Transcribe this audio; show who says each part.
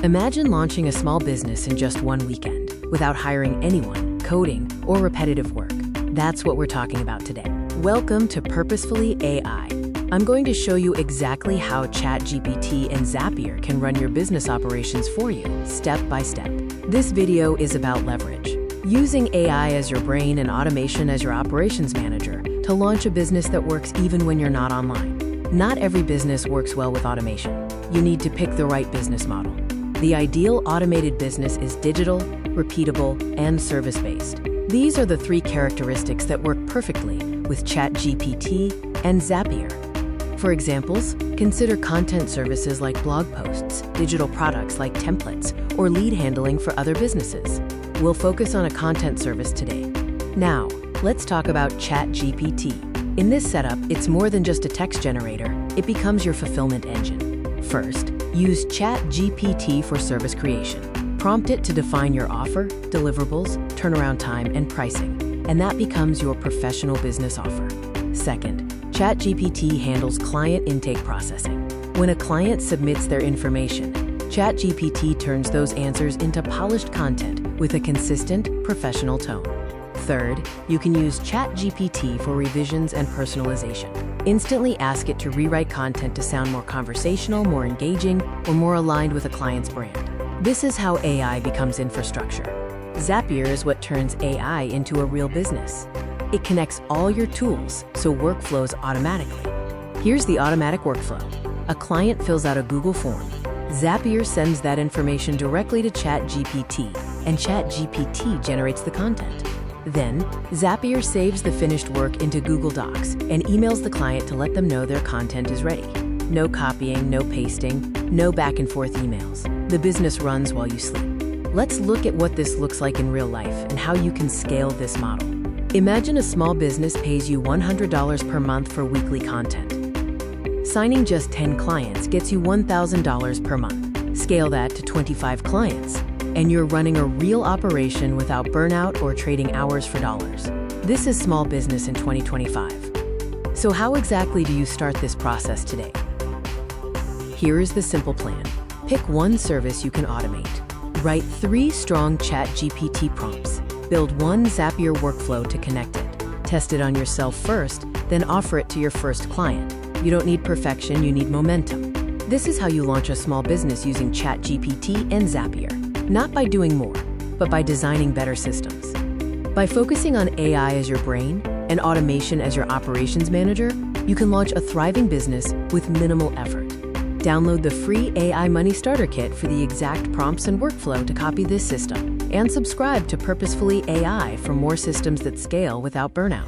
Speaker 1: Imagine launching a small business in just one weekend without hiring anyone, coding, or repetitive work. That's what we're talking about today. Welcome to Purposefully AI. I'm going to show you exactly how ChatGPT and Zapier can run your business operations for you, step by step. This video is about leverage. Using AI as your brain and automation as your operations manager to launch a business that works even when you're not online. Not every business works well with automation. You need to pick the right business model. The ideal automated business is digital, repeatable, and service-based. These are the three characteristics that work perfectly with ChatGPT and Zapier. For examples, consider content services like blog posts, digital products like templates, or lead handling for other businesses. We'll focus on a content service today. Now, let's talk about ChatGPT. In this setup, it's more than just a text generator. It becomes your fulfillment engine. First, use ChatGPT for service creation. Prompt it to define your offer, deliverables, turnaround time, and pricing, and that becomes your professional business offer. Second, ChatGPT handles client intake processing. When a client submits their information, ChatGPT turns those answers into polished content with a consistent, professional tone. Third, you can use ChatGPT for revisions and personalization. Instantly ask it to rewrite content to sound more conversational, more engaging, or more aligned with a client's brand. This is how AI becomes infrastructure. Zapier is what turns AI into a real business. It connects all your tools, so work flows automatically. Here's the automatic workflow. A client fills out a Google form. Zapier sends that information directly to ChatGPT, and ChatGPT generates the content. Then, Zapier saves the finished work into Google Docs and emails the client to let them know their content is ready. No copying, no pasting, no back and forth emails. The business runs while you sleep. Let's look at what this looks like in real life and how you can scale this model. Imagine a small business pays you $100 per month for weekly content. Signing just 10 clients gets you $1,000 per month. Scale that to 25 clients, and you're running a real operation without burnout or trading hours for dollars. This is small business in 2025. So how exactly do you start this process today? Here is the simple plan. Pick one service you can automate. Write 3 strong ChatGPT prompts. Build one Zapier workflow to connect it. Test it on yourself first, then offer it to your first client. You don't need perfection, you need momentum. This is how you launch a small business using ChatGPT and Zapier. Not by doing more, but by designing better systems. By focusing on AI as your brain and automation as your operations manager, you can launch a thriving business with minimal effort. Download the free AI Money Starter Kit for the exact prompts and workflow to copy this system, and subscribe to Purposefully AI for more systems that scale without burnout.